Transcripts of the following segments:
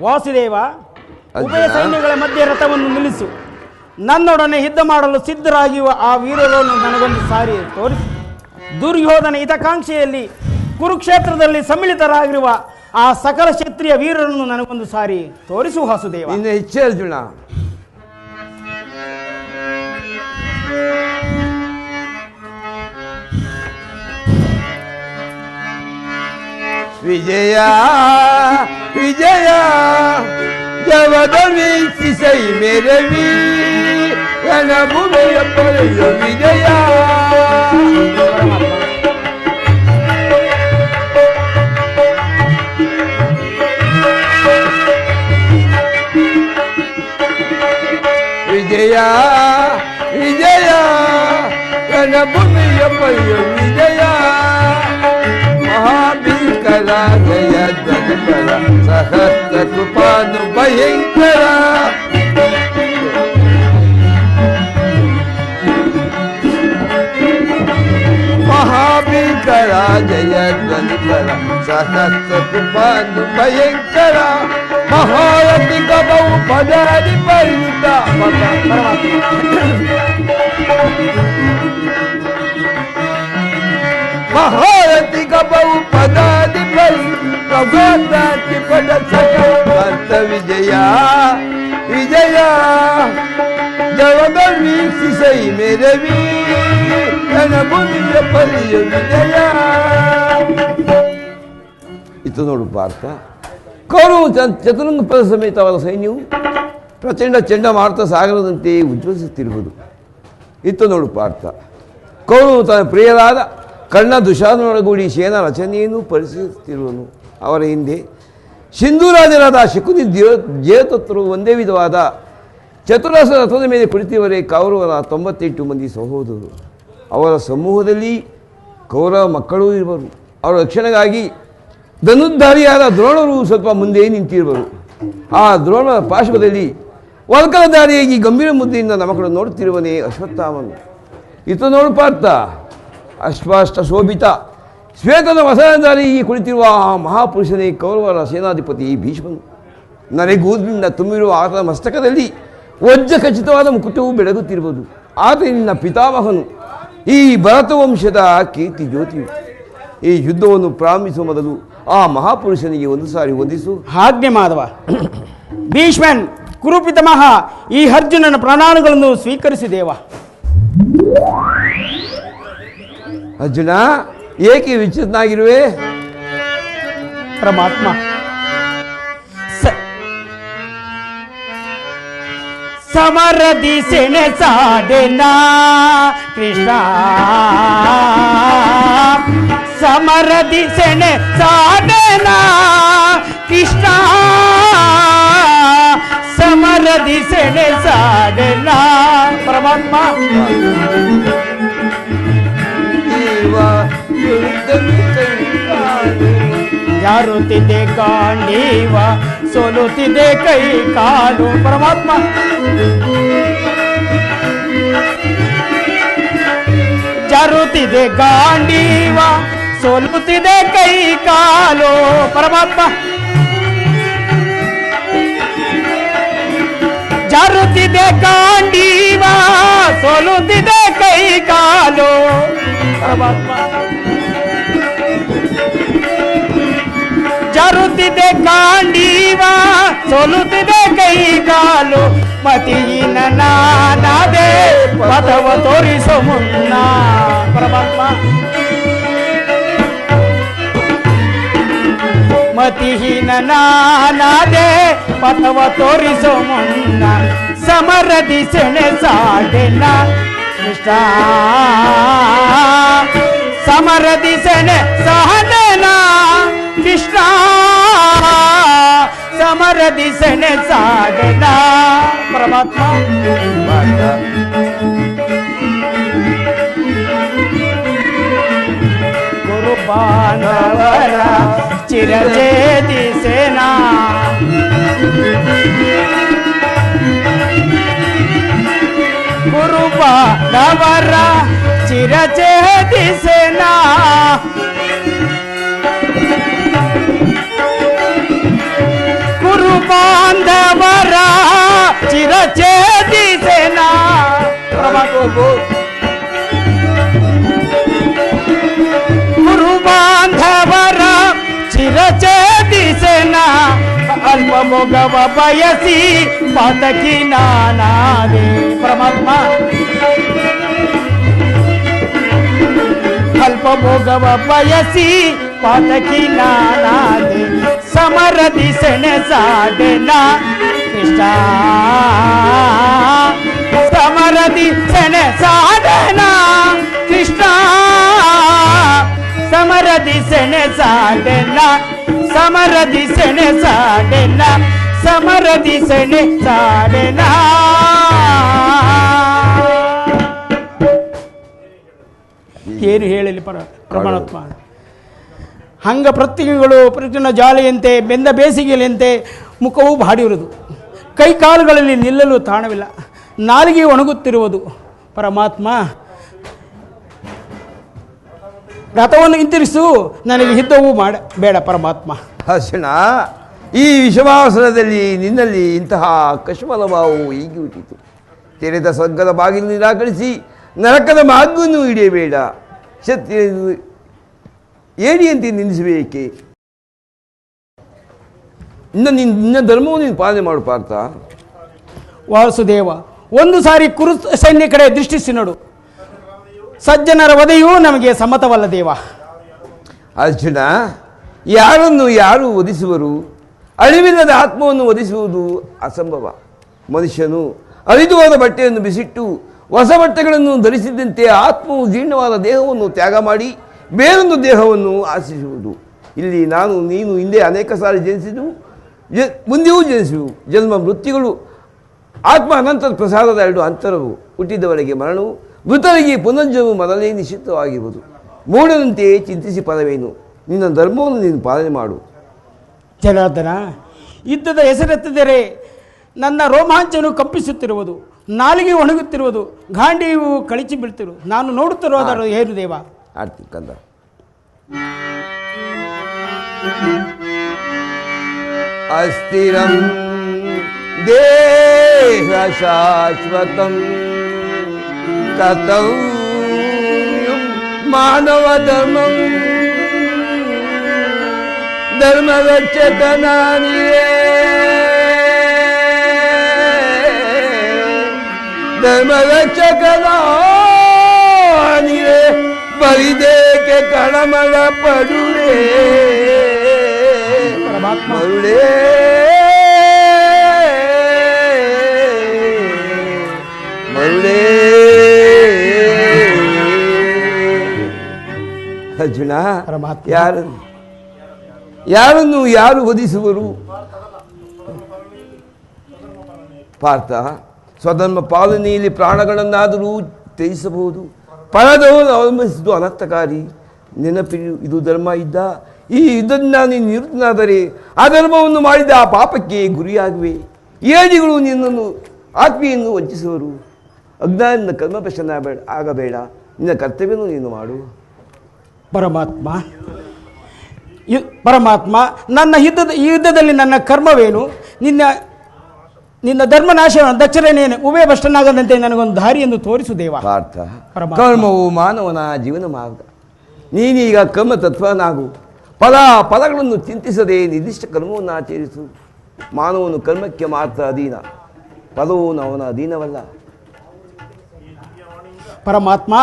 ವಾಸುದೇವ, ಉಭಯ ಸೈನ್ಯಗಳ ಮಧ್ಯೆ ರಥವನ್ನು ನಿಲ್ಲಿಸು. ನನ್ನೊಡನೆ ಯುದ್ಧ ಮಾಡಲು ಸಿದ್ಧರಾಗಿರುವ ಆ ವೀರರನ್ನು ನನಗೊಂದು ಸಾರಿ ತೋರಿಸು. ದುರ್ಯೋಧನ ಹಿತಕಾಂಕ್ಷೆಯಲ್ಲಿ ಕುರುಕ್ಷೇತ್ರದಲ್ಲಿ ಸಮ್ಮಿಳಿತರಾಗಿರುವ ಆ ಸಕಲ ಕ್ಷತ್ರಿಯ ವೀರರನ್ನು ನನಗೊಂದು ಸಾರಿ ತೋರಿಸು ವಾಸುದೇವ. ನಿನ್ನ ಇಚ್ಛೆ ಅರ್ಜುನ. ವಿಜಯ ವಿಜಯ ಜವದ ವೀಕ್ಷಿಸೈ ಮೇರವಿ ಭೂಮಿಯ ಪಡೆಯ ವಿಜಯ. ವಿಜಯ ವಿಜಯ ರಣಭೂಮಿಯ ಪಡೆಯ ವಿಜಯ. ಮಹಾಭೀಕರ ಜಯ ಧ್ವಜಬಲ ಸಹಸ್ರ ಕೃಪಾನು ಭಯಂಕರ. ಮಹಾಭೀಕರ ಜಯ ಧ್ವಜಬಲ ಸಹಸ್ರ ಕೃಪಾನು ಭಯಂಕರ. ಮಹಾರಥಿ ಗಬವು ಪದಾರಿ ಪರಿಯುತ. ಮಹಾರಥಿ ಗಬವು ಪದಾದಿ ಪರಿಯುತಿ ಪದ ಸಕಲ ವಿಜಯ ವಿಜಯ ಜವದ ವೀಕ್ಷಿಸೈ ಮೇರವಿ ರಣಭೂಮಿಯ ಪರಿಯ ವಿಜಯ. ಇದು ನೋಡು ಪಾರ್ಥ, ಕೌರವ ಚತುರಂಗ ಪದ ಸಮೇತವಾದ ಸೈನ್ಯವು ಪ್ರಚಂಡ ಚಂಡಮಾರುತ ಸಾಗರದಂತೆ ಉಜ್ವಲಿಸುತ್ತಿರುವುದು. ಇತ್ತು ನೋಡು ಪಾರ್ಥ, ಕೌರವ ತನ್ನ ಪ್ರಿಯರಾದ ಕರ್ಣ ದುಶಾಸನೊಳಗೂಡಿ ಸೇನಾ ರಚನೆಯನ್ನು ಪರಿಶೀಲಿಸುತ್ತಿರುವನು. ಅವರ ಹಿಂದೆ ಸಿಂಧೂರಾಜರಾದ ಶಕುನಿ ಜೇತತ್ರು ಒಂದೇ ವಿಧವಾದ ಚತುರಸ ರಥದ ಮೇಲೆ ಕುಳಿತಿರುವರೆ ಕೌರವರ 98 ಮಂದಿ ಸಹೋದರರು. ಅವರ ಸಮೂಹದಲ್ಲಿ ಕೌರವ ಮಕ್ಕಳೂ ಇರುವರು. ಅವರ ರಕ್ಷಣೆಗಾಗಿ ಧನುರ್ಧಾರಿಯಾದ ದ್ರೋಣರು ಸ್ವಲ್ಪ ಮುಂದೆ ನಿಂತಿರುವರು. ಆ ದ್ರೋಣರ ಪಾರ್ಶ್ವದಲ್ಲಿ ವಲ್ಕಲಧಾರಿಯಾಗಿ ಗಂಭೀರ ಮುದ್ದೆಯಿಂದ ನಮಕಳು ನೋಡುತ್ತಿರುವನೇ ಅಶ್ವತ್ಥಾಮನು. ಇತ್ತು ನೋಡು ಪಾರ್ಥ, ಅಶ್ವಾಷ್ಟ ಶೋಭಿತ ಶ್ವೇತದ ವಸನಧಾರಿಯಾಗಿ ಕುಳಿತಿರುವ ಆ ಮಹಾಪುರುಷನೇ ಕೌರವರ ಸೇನಾಧಿಪತಿ ಭೀಷ್ಮನು. ನರೆಗೂದಿನಿಂದ ತುಂಬಿರುವ ಆತನ ಮಸ್ತಕದಲ್ಲಿ ವಜ್ರ ಖಚಿತವಾದ ಮುಕುಟವು ಬೆಳಗುತ್ತಿರುವುದು. ಆತ ನಿನ್ನ ಪಿತಾಮಹನು, ಈ ಭರತವಂಶದ ಕೀರ್ತಿ ಜ್ಯೋತಿಯು. ಈ ಯುದ್ಧವನ್ನು ಪ್ರಾರಂಭಿಸುವ ಮೊದಲು ಆ ಮಹಾಪುರುಷನಿಗೆ ಒಂದು ಸಾರಿ ವಂದಿಸು. ಆಜ್ಞೆ ಮಾಧವ. ಭೀಷ್ಮನ್, ಕುರುಪಿತಮಹ, ಈ ಅರ್ಜುನನ ಪ್ರಣಾಮಗಳನ್ನು ಸ್ವೀಕರಿಸಿದೇವ. ಅರ್ಜುನ, ಏಕೆ ವಿಚಿತ್ರನಾಗಿರುವೆ? ಪರಮಾತ್ಮ, ಸಮರದಿ ಸೆಣಸಾಡೆನ ಕೃಷ್ಣ, ಸಮರದಿ ಸೆಣಸಾಡೆನ ಕೃಷ್ಣ, ಸಮರದಿ ಸೆಣಸಾಡೆನ. ಪರಮಾತ್ಮ, ಜಾರುತ್ತಿದೆ ಗಾಂಡೀವ, ಸೋಲುತ್ತಿದೆ ಕೈ ಕಾಲು. ಪರಮಾತ್ಮ, ಜಾರುತ್ತಿದೆ ಗಾಂಡೀವ, ಸೋಲುತ್ತಿದೆ ಕೈ ಕಾಲು. ಪರಮಾತ್ಮ, ಜಾರುತ್ತಿದೆ ಗಾಂಡೀವ, ಸೋಲುತ್ತಿದೆ ಕೈ ಕಾಲು. ಪರಮಾತ್ಮ, ಜಾರುತ್ತಿದೆ ಗಾಂಡೀವ, ಸೋಲುತ್ತಿದೆ ಕೈ ಕಾಲು. ಮತಿಯಿನ ನಾನಾದೆ ಪಥವ ತೋರಿಸೋ ಮುನ್ನ. ಪರಮಾತ್ಮ, ಮತಿಹೀನ ನಾನಾದೆ ಪಥವ ತೋರಿಸೋ ಮುನ್ನ. ಸಮರದಿ ಸೆಣಸಾಡೆನ ಕೃಷ್ಣ, ಸಮರದಿ ಸೆಣಸಾಡೆನ ಕೃಷ್ಣ, ಸಮರದಿ ಸೆಣಸಾಡೆನ. ಪರಮಾತ್ಮ, ಗುರು ಬಾಂಧವರ ಚಿರಜೇತಿ ಸೇನಾ, ಗುರು ಬಾಂಧವರ ಚಿರಜೇತಿ ಸೇನಾ. ಗುರು ಚಿರಚೇತಿಸೆನಾ ಗುರು ಬಾಂಧವರ ಚಿರಚೇತಿಸೆನಾ ಅಲ್ಪ ಭೋಗವ ಬಯಸಿ ಪಾತಕಿ ನಾನಾದೆ ಪರಮಾತ್ಮ ಅಲ್ಪ ಭೋಗವ ಬಯಸಿ ಪಾತಕಿ ನಾನಾದೆ ಸಮರದಿ ಸೆಣಸಾಡೆನ ಕೃಷ್ಣ ಸಮರದಿ ಸೆಣಸಾಡೆನ ಕೃಷ್ಣ ಸಮರದಿ ಸೆಣಸಾಡೆನ ಸಮರದಿ ಸೆಣಸಾಡೆನ ಸಮರದಿ ಸೆಣಸಾಡೆನ ಏನು ಹೇಳಲಿ ಪರಮಾತ್ಮ ಹಂಗ ಪ್ರತಿಗಳು ಪ್ರತಿನ ಜಾಲೆಯಂತೆ ಬೆಂದ ಬೇಸಿಗೆಯಂತೆ ಮುಖವು ಬಾಡಿರುವುದು ಕೈ ಕಾಲುಗಳಲ್ಲಿ ನಿಲ್ಲಲು ತಾಣವಿಲ್ಲ ನಾಲಿಗೆ ಒಣಗುತ್ತಿರುವುದು ಪರಮಾತ್ಮ ರಥವನ್ನು ಹಿಂತಿರಿಸು ನನಗೆ ಹಿತವೂ ಬೇಡ ಪರಮಾತ್ಮ ಹರ್ಷಣ ಈ ವಿಷಮಾವಸರದಲ್ಲಿ ನಿನ್ನಲ್ಲಿ ಇಂತಹ ಕಶ್ಮಲ ಭಾವವು ಹೀಗೆ ಹುಟ್ಟಿತು ತೆರೆದ ಸ್ವರ್ಗದ ಬಾಗಿಲು ನಿರಾಕರಿಸಿ ನರಕದ ಮಾರ್ಗವನ್ನು ಹಿಡಿಯಬೇಡ ಶತ್ರು ಏಡಿಯಂತೆ ನಿಲ್ಲಿಸಬೇಕೆ ನಿನ್ನ ಧರ್ಮವನ್ನು ನೀನು ಪಾಲನೆ ಮಾಡು ಪಾರ್ಥ ವಾಸುದೇವ ಒಂದು ಸಾರಿ ಕುರು ಸೈನ್ಯ ಕಡೆ ದೃಷ್ಟಿಸಿ ನೋಡು ಸಜ್ಜನರ ವಧೆಯೂ ನಮಗೆ ಸಮ್ಮತವಲ್ಲ ದೇವ ಅರ್ಜುನ ಯಾರನ್ನು ಯಾರು ವಧಿಸುವರು ಅಳಿವಿಲ್ಲದ ಆತ್ಮವನ್ನು ವಧಿಸುವುದು ಅಸಂಭವ ಮನುಷ್ಯನು ಅರಿದು ಹೋದ ಬಟ್ಟೆಯನ್ನು ಬಿಸಿಟ್ಟು ಹೊಸ ಬಟ್ಟೆಗಳನ್ನು ಧರಿಸಿದಂತೆ ಆತ್ಮವು ಜೀರ್ಣವಾದ ದೇಹವನ್ನು ತ್ಯಾಗ ಮಾಡಿ ಬೇರೊಂದು ದೇಹವನ್ನು ಆಶಿಸುವುದು ಇಲ್ಲಿ ನಾನು ನೀನು ಹಿಂದೆ ಅನೇಕ ಸಾರಿ ಜನಿಸಿದವು ಮುಂದೆಯೂ ಜನಿಸುವು ಜನ್ಮ ಮೃತ್ಯುಗಳು ಆತ್ಮ ಅನಂತರ ಪ್ರಸಾದದ ಎರಡು ಅಂತರವು ಹುಟ್ಟಿದವರಿಗೆ ಮರಣವು ಮೃತರಿಗೆ ಪುನರ್ಜನ್ಮವು ಮೊದಲೇ ನಿಶ್ಚಿತವಾಗಿರುವುದು ಮೂಢನಂತೆಯೇ ಚಿಂತಿಸಿ ಫಲವೇನು ನಿನ್ನ ಧರ್ಮವನ್ನು ನೀನು ಪಾಲನೆ ಮಾಡು ಜನಾರ್ದನ ಯುದ್ಧದ ಹೆಸರೆತ್ತಿದರೆ ನನ್ನ ರೋಮಾಂಚನು ಕಂಪಿಸುತ್ತಿರುವುದು ನಾಲಿಗೆ ಒಣಗುತ್ತಿರುವುದು ಗಾಂಡಿಯು ಕಳಿಚಿ ಬೀಳ್ತಿರುವುದು ನಾನು ನೋಡುತ್ತಿರುವುದರ ಏನು ದೇವ ಆಡ್ತೀನಿ ಕಂದ ಅಸ್ಥಿರಂ ದೇಹ ಶಾಶ್ವತಂ ಕರ್ತವ್ಯಂ ಮಾನವ ಧರ್ಮಂ ಧರ್ಮರಕ್ಷಕನಾನಿಯೇ ಧರ್ಮರಕ್ಷಕನಾನಿಯೇ ಬರಿದೇಕೆ ಕಣಮಳ ಪಡುವೆ ಮರುಳೇ ಮರುಳೇ ಅರ್ಜುನ ಯಾರನ್ನು ಯಾರು ವಧಿಸುವರು ಪಾರ್ಥ ಸ್ವಧರ್ಮ ಪಾಲನೆಯಲ್ಲಿ ಪ್ರಾಣಗಳನ್ನಾದರೂ ತ್ಯಜಿಸಬಹುದು ಪರದವನ್ನು ಅವಲಂಬಿಸಿದ್ದು ಅನರ್ಥಕಾರಿ ನೆನಪಿರು ಇದು ಧರ್ಮ ಯುದ್ಧ ಈ ಯುದ್ಧದಿಂದ ನೀನು ನಿವೃತ್ತನಾದರೆ ಆ ಧರ್ಮವನ್ನು ಮಾಡಿದ ಆ ಪಾಪಕ್ಕೆ ಗುರಿಯಾಗುವೆ ಏಡಿಗಳು ನಿನ್ನನ್ನು ಆತ್ಮೀಯನ್ನು ವಂಚಿಸುವರು ಅಜ್ಞಾನದಿಂದ ಕರ್ಮಭ್ರಷ್ಟನ ಆಗಬೇಡ ನಿನ್ನ ಕರ್ತವ್ಯವನ್ನು ನೀನು ಮಾಡು ಪರಮಾತ್ಮ ನನ್ನ ಈ ಯುದ್ಧದಲ್ಲಿ ನನ್ನ ಕರ್ಮವೇನು ನಿನ್ನ ಧರ್ಮನಾಶ ದಕ್ಷಿಣೇನು ಉಭಯ ಭ್ರಷ್ಟನಾಗದಂತೆ ನನಗೊಂದು ದಾರಿಯನ್ನು ತೋರಿಸು ದೇವ ಪಾರ್ಥ ಕರ್ಮವು ಮಾನವನ ಜೀವನ ಮಾರ್ಗ ನೀನೀಗ ಕರ್ಮ ತತ್ವನಾಗು ಫಲಗಳನ್ನು ಚಿಂತಿಸದೆ ನಿರ್ದಿಷ್ಟ ಕರ್ಮವನ್ನು ಆಚರಿಸು ಮಾನವನು ಕರ್ಮಕ್ಕೆ ಮಾತ್ರ ಅಧೀನ ಫಲವು ಅವನ ಅಧೀನವಲ್ಲ ಪರಮಾತ್ಮ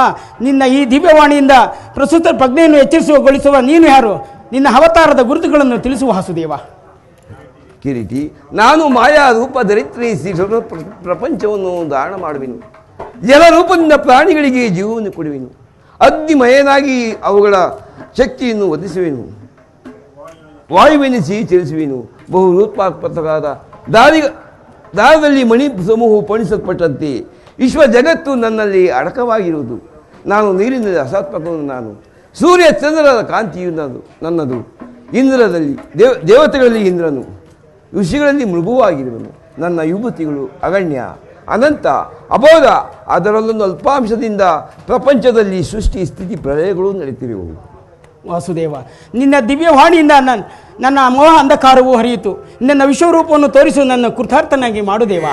ನಿನ್ನ ಈ ದಿವ್ಯವಾಣಿಯಿಂದ ಪ್ರಸ್ತುತ ಪ್ರಜ್ಞೆಯನ್ನು ಎಚ್ಚರಿಸುವಗೊಳಿಸುವ ನೀನು ಯಾರು ನಿನ್ನ ಅವತಾರದ ಗುರುತುಗಳನ್ನು ತಿಳಿಸುವ ವಾಸುದೇವ ಕಿರೀಟಿ ನಾನು ಮಾಯಾ ರೂಪ ಧರಿತ್ರಿಸಿ ಪ್ರಪಂಚವನ್ನು ಧಾರಣ ಮಾಡುವೆನು ಜಲರೂಪದಿಂದ ಪ್ರಾಣಿಗಳಿಗೆ ಜೀವವನ್ನು ಕೊಡುವೆನು ಅಗ್ನಿಮಯನಾಗಿ ಅವುಗಳ ಶಕ್ತಿಯನ್ನು ಒದಿಸುವೆನು ವಾಯುವೆನಿಸಿ ಚಲಿಸುವೆನು ಬಹು ರೂಪಾತ್ಮಕವಾದ ದಾರದಲ್ಲಿ ಮಣಿ ಸಮೂಹವು ಪಣಿಸಲ್ಪಟ್ಟಂತೆ ವಿಶ್ವ ಜಗತ್ತು ನನ್ನಲ್ಲಿ ಅಡಕವಾಗಿರುವುದು ನಾನು ನೀರಿನಲ್ಲಿ ಅಸಾತ್ಮಕವನ್ನು ನಾನು ಸೂರ್ಯ ಚಂದ್ರರ ಕಾಂತಿಯು ನನ್ನದು ಇಂದ್ರದಲ್ಲಿ ದೇವತೆಗಳಲ್ಲಿ ಇಂದ್ರನು ಋಷಿಗಳಲ್ಲಿ ಮೃಗುವಾಗಿರುವನು ನನ್ನ ವಿಭೂತಿಗಳು ಅಗಣ್ಯ ಅನಂತ ಅಬೋಧ ಅದರಲ್ಲೊಂದು ಅಲ್ಪಾಂಶದಿಂದ ಪ್ರಪಂಚದಲ್ಲಿ ಸೃಷ್ಟಿ ಸ್ಥಿತಿ ಪ್ರಳಯಗಳು ನಡೀತಿರುವವು ವಾಸುದೇವ ನಿನ್ನ ದಿವ್ಯವಾಣಿಯಿಂದ ನನ್ನ ಮೋಹ ಅಂಧಕಾರವು ಹರಿಯಿತು ನಿನ್ನ ವಿಶ್ವರೂಪವನ್ನು ತೋರಿಸು ನನ್ನ ಕೃತಾರ್ಥನಾಗಿ ಮಾಡು ದೇವ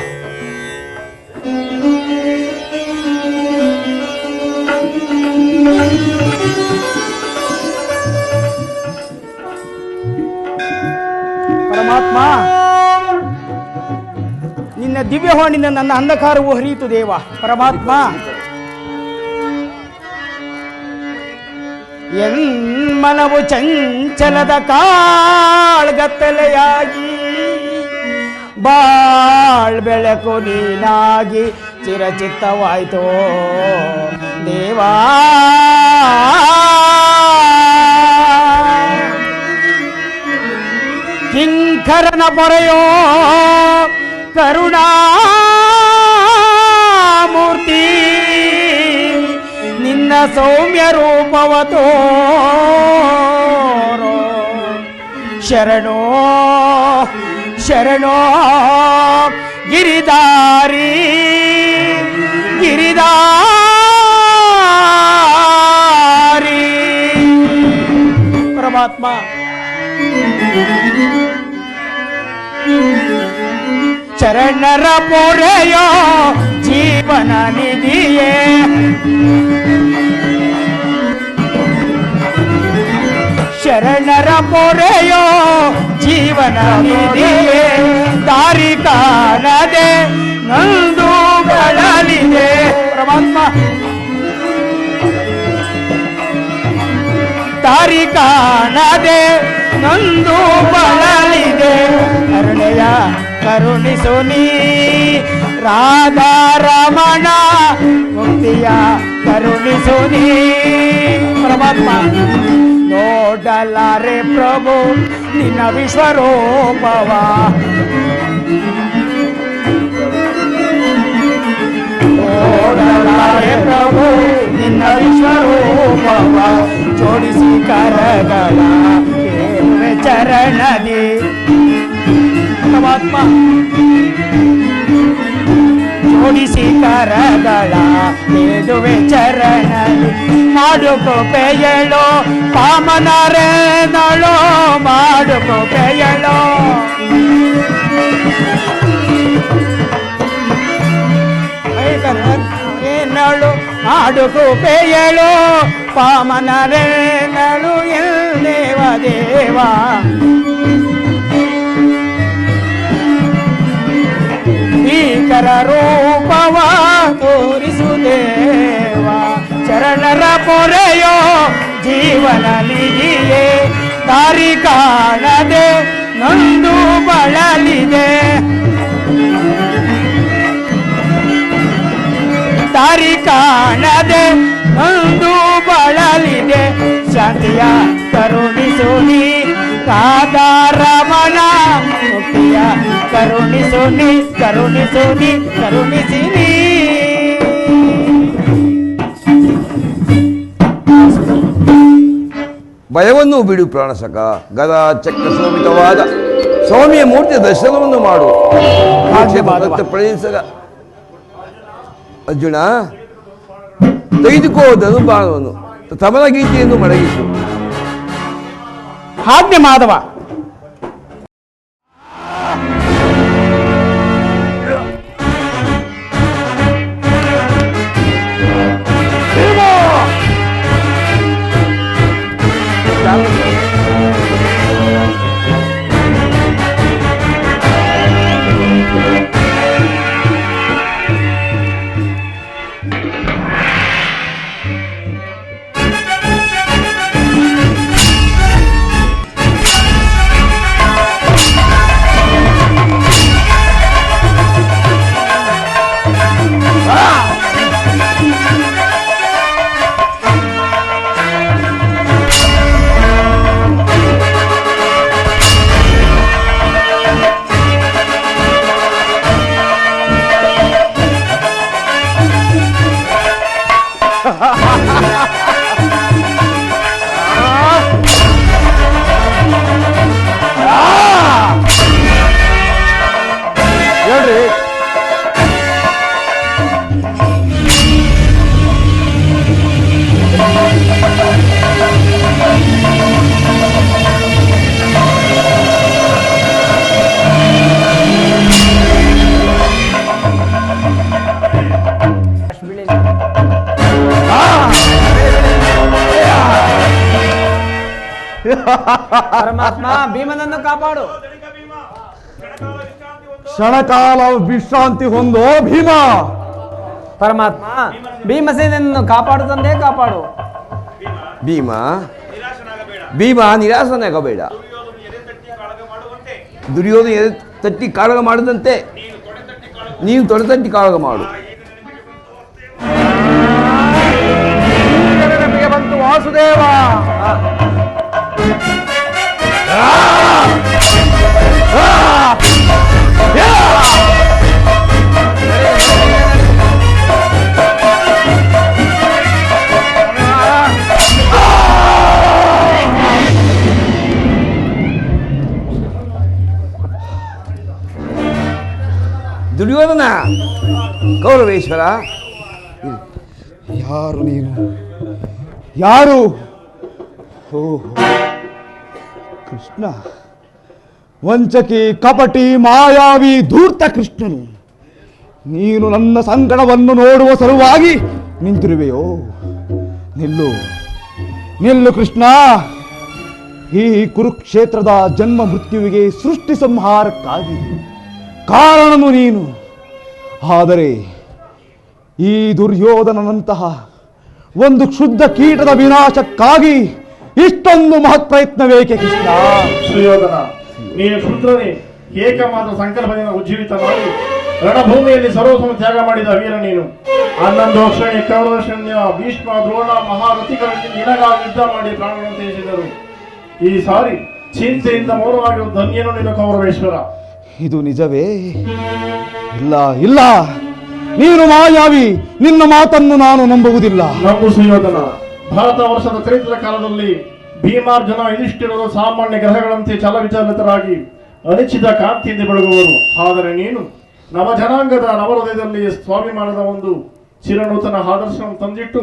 ಪರಮಾತ್ಮ, ನಿನ್ನ ದಿವ್ಯವಾಣಿಂದ ನನ್ನ ಅಂಧಕಾರವು ಹರಿಯಿತು ದೇವ. ಪರಮಾತ್ಮ, ಮನವು ಚಂಚಲದ ಕಾಳ್ಗತ್ತಲೆಯಾಗಿ ಬಾಳ್ ಬೆಳಕು ನೀನಾಗಿ ಚಿರಚಿತ್ತವಾಯ್ತೋ ದೇವಾ. ಕಿಂಕರನ ಪೊರೆಯೋ ಕರುಣಾಮೂರ್ತಿ, ನಿನ್ನ ಸೌಮ್ಯ ರೂಪವ ತೋರೋ. ಶರಣೋ ಶರಣೋ ಗಿರಿದಾರಿ ಗಿರಿದಾರಿ. ಪರಮಾತ್ಮ, ಶರಣರ ಪೊರೆಯೋ ಜೀವನ ನಿಧಿಯೇ, ಶರಣರ ಪೊರೆಯೋ ಜೀವನ ನಿಧಿಯೇ. ದಾರಿ ಕಾಣದೆ ನಂದು ಬಳಲಿದೆ. ಪರಮಾತ್ಮ, ದಾರಿ ಕಾಣದೆ ನಂದು ಬಳಲಿದೆ. ಕರುಣೆಯ ಕರುಣಿಸು ನೀ ರಾಧಾರಮಣ, ಮುಕ್ತಿಯ ಕರುಣಿಸು ನೀ. ಪರಮಾತ್ಮ, ನೋಡಲಾರೆ ಪ್ರಭು ನಿನ್ನ ವಿಶ್ವರೂಪವ, ನೋಡಲಾರೆ ಪ್ರಭು ನಿನ್ನ ವಿಶ್ವರೂಪವ. ಜೋಡಿಸಿ ಕರಗಳ ಕೇಳುವೆ ಚರಣದಿ. ಪರಮಾತ್ಮ, ಜೋಡಿಸಿ ಕರಗಳ ಬೇಡುವೆ ಚರಣದಿ. ಮಾಡು ಕೃಪೆಯಳೋ ಪಾಮನರೇನಳೋ, ಮಾಡು ಕೃಪೆಯಳೋ. ಏನಳು ಮಾಡು ಕೃಪೆಯಳೋ ಪಾಮನರೇನಳು ಎಲ್ದೇವ ದೇವ. ಭೀಕರ ರೂಪವ ತೋರಿಸು ದೇವ. ಶರಣರ ಪೊರೆಯೋ ಜೀವನ ನಿಧಿಯೇ. ದಾರಿ ಕಾಣದೆ ನೊಂದು ಬಳಲಿದೆ. ದಾರಿ ಕಾಣದೆ ನೊಂದು ಬಳಲಿದೆ. ಶಾಂತಿಯ ಕರುಣಿಸು ನೀ ರಾಧಾರಮಣ, ಮುಕ್ತಿಯ ಕರುಣಿಸು ನೀ ಕರುಣಿಸು ನೀ ಕರುಣಿಸಿ ನೀ. ಭಯವನ್ನು ಬಿಡು ಪ್ರಾಣಸಕ. ಗದಾ ಚಕ್ರ ಶೋಭಿತವಾದ ಸ್ವಾಮಿಯ ಮೂರ್ತಿಯ ದರ್ಶನವನ್ನು ಮಾಡು. ಪ್ರಳಿಸಗ ಅರ್ಜುನ, ತೆಗೆದುಕೋ ಧನುರ್ಬಾಣವನ್ನು, ತಮನ ಗೀತೆಯನ್ನು ಮಡಗಿಸು. ಆಜ್ಞೆ ಮಾಧವ. ಪರಮಾತ್ಮ ಭೀಮನನ್ನು ಕಾಪಾಡು. ಕ್ಷಣಕಾಲ ವಿಶ್ರಾಂತಿ ಹೊಂದೋ ಭೀಮ. ಪರಮಾತ್ಮ ಭೀಮಸೇನನ್ನು ಕಾಪಾಡು ತಂದೆ, ಕಾಪಾಡು. ಭೀಮ ನಿರಾಸನಾಗಬೇಡ. ದುರ್ಯೋಧನ ಎದೆ ತಟ್ಟಿ ಕಾಳಗ ಮಾಡದಂತೆ ನೀನು ತೊಡೆತಟ್ಟಿ ಕಾಳಗ ಮಾಡು. ಬಂತು ವಾಸುದೇವ. ದುರ್ಯೋಧನ, ಕೌರವೇಶ್ವರ, ಯಾರು ನೀನು? ಯಾರು? ಓ ಕೃಷ್ಣ, ವಂಚಕಿ, ಕಪಟಿ, ಮಾಯಾವಿ, ಧೂರ್ತ ಕೃಷ್ಣನು. ನೀನು ನನ್ನ ಸಂಕಟವನ್ನು ನೋಡುವ ಸಲುವಾಗಿ ನಿಂತಿರುವೆಯೋ? ನಿಲ್ಲು ಕೃಷ್ಣ. ಈ ಕುರುಕ್ಷೇತ್ರದ ಜನ್ಮ ಮೃತ್ಯುವಿಗೆ ಸೃಷ್ಟಿ ಸಂಹಾರಕ್ಕಾಗಿ ಕಾರಣನು ನೀನು. ಆದರೆ ಈ ದುರ್ಯೋಧನನಂತಹ ಒಂದು ಕ್ಷುದ್ಧ ಕೀಟದ ವಿನಾಶಕ್ಕಾಗಿ ಇಷ್ಟೊಂದು ಮಹತ್ ಪ್ರಯತ್ನವೇಕೆ ಕೃಷ್ಣ? ಸುಯೋಧನ, ನೀನು ಕ್ಷುದ್ರನೇ. ಏಕಮಾತ್ರ ಸಂಕಲ್ಪದಿಂದ ಉಜ್ಜೀವಿತನಾಗಿ ರಣಭೂಮಿಯಲ್ಲಿ ಸರ್ವಸ್ವ ತ್ಯಾಗ ಮಾಡಿದ ವೀರ ನೀನು. 11 ವರ್ಷ ಕೌರವಶ್ರೇಣಿಯ ಭೀಷ್ಮ, ದ್ರೋಣ, ಮಹಾರಥಿಕರಲ್ಲಿ ನಿನಗಾಗಿ ಯುದ್ಧ ಮಾಡಿ ಪ್ರಾಣವನ್ನು ತ್ಯಜಿಸಿದರು. ಈ ಸಾರಿ ಚಿಂತೆಯಿಂದ ಮೌನವಾಗಿರುವ ಧನ್ಯನು ನೀನು ಕೌರವೇಶ್ವರ. ಇದು ನಿಜವೇ? ಇಲ್ಲ, ನೀನು ಮಾಯಾವಿ. ನಿನ್ನ ಮಾತನ್ನು ನಾನು ನಂಬುವುದಿಲ್ಲ. ನಂಬು ಸುಯೋಧನ. ಭಾರತ ವರ್ಷದ ಚರಿತ್ರದ ಕಾಲದಲ್ಲಿ ಭೀಮಾರ್ಜುನ, ಯುಧಿಷ್ಠಿರರು ಸಾಮಾನ್ಯ ಗ್ರಹಗಳಂತೆ ಚಲವಿಚಲಿತರಾಗಿ ಅನಿಶ್ಚಿತ ಕಾಂತಿಯಿಂದ ಬೆಳಗುವರು. ಆದರೆ ನೀನು ನವಜನಾಂಗದ ನವಹೃದಯದಲ್ಲಿ ಸ್ವಾಭಿಮಾನದ ಒಂದು ಚಿರನೂತನ ಆದರ್ಶವನ್ನು ತಂದಿಟ್ಟು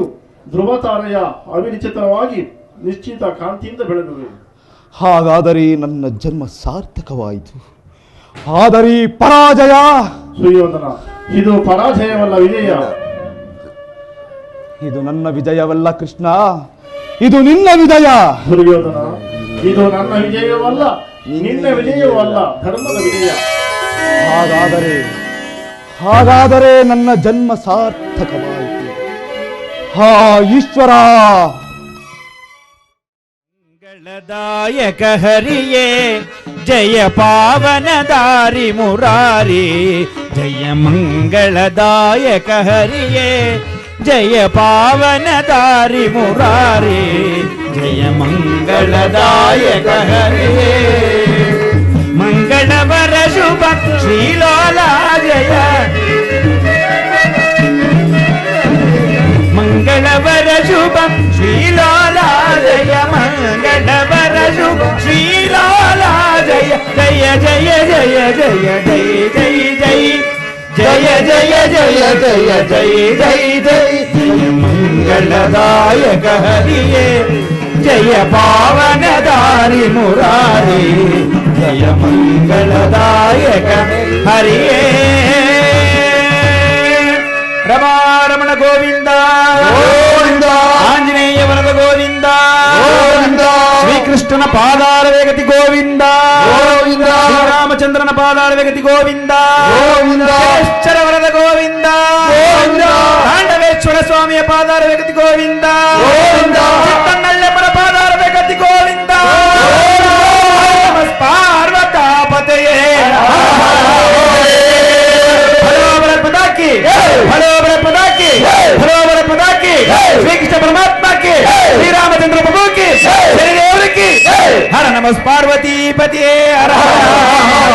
ಧ್ರುವತಾರೆಯ ಅವಿನಿಶ್ಚಿತವಾಗಿ ನಿಶ್ಚಿತ ಕಾಂತಿಯಿಂದ ಬೆಳಗುವೆ. ಹಾಗಾದರೆ ನನ್ನ ಜನ್ಮ ಸಾರ್ಥಕವಾಯಿತು. ಆದರೆ ಪರಾಜಯ? ಸುಯೋಧನ, ಇದು ಪರಾಜಯವಲ್ಲ, ವಿಜಯ. ಇದು ನನ್ನ ವಿಜಯವಲ್ಲ ಕೃಷ್ಣ, ಇದು ನಿನ್ನ ವಿಜಯ. ದುರ್ಯೋಧನ, ಇದು ನನ್ನ ವಿಜಯವಲ್ಲ, ನಿನ್ನ ವಿಜಯವೂ ಅಲ್ಲ, ಧರ್ಮದ ವಿಜಯ. ಹಾಗಾದರೆ ನನ್ನ ಜನ್ಮ ಸಾರ್ಥಕವಾಯಿತು. ಹಾ ಈಶ್ವರ. ಮಂಗಳದಾಯಕ ಹರಿಯೇ ಜಯ ಪಾವನ ದಾರಿ ಮುರಾರಿ, ಜಯ ಮಂಗಳದಾಯಕ ಹರಿಯೇ ಜಯ ಪಾವನ ದಾರಿ ಮುರಾರಿ, ಜಯ ಮಂಗಳದಾಯಕ ಹರಿಯೇ ಮಂಗಳವರ ಶುಭ ಶ್ರೀಲೋಲಾ ಜಯ, ಮಂಗಳವರ ಶುಭ ಶ್ರೀಲೋಲಾ ಜಯ, ಮಂಗಳವರ ಶುಭ ಶ್ರೀಲೋಲಾ ಜಯ, ಜಯ ಜಯ ಜಯ ಜಯ ಜಯ ಜಯ ಜಯ ಜಯ ಜಯ ಜಯ ಜಯ ಜಯ ಜಯ ಮಂಗಳದಾಯಕ ಹರಿಯೇ ಜಯ ಪಾವನ ದಾರಿ ಮುರಾರಿ, ಜಯ ಮಂಗಳದಾಯಕ ಹರಿಯೇ. ರಮಾರಮಣ ಗೋವಿಂದ ಗೋವಿಂದ, ಆಂಜನೇಯ ವರದ ಗೋವಿಂದ ಗೋವಿಂದ, ಶ್ರೀಕೃಷ್ಣನ ಪಾದಾರವೇ ಗತಿ ಗೋವಿಂದ ಗೋವಿಂದ, ಶ್ರೀರಾಮಚಂದ್ರನ ಪಾದಾರವೇ ಗತಿ ಗೋವಿಂದ ಗೋವಿಂದ, ಶ್ರೇಷ್ಠರ ವರದ ಗೋವಿಂದ ಗೋವಿಂದ, ತಾಂಡವೇಶ್ವರ ಸ್ವಾಮಿಯ ಪಾದಾರವೇ ಗತಿ ಗೋವಿಂದ ಗೋವಿಂದ, ಚಿತ್ತನಳ್ಳಪ್ಪನ ಪಾದಾರವೇ ಗತಿ ಗೋವಿಂದ ಗೋವಿಂದ, ಪಾರ್ವತಾಪತೆಯೇ ಶ್ರೀಕೃಷ್ಣ ಪರಮಾತ್ಮ की, ಶ್ರೀರಾಮಚಂದ್ರ ಪ್ರಭು की, शनिदेव की, हर नमः पार्वती पतिये हर हर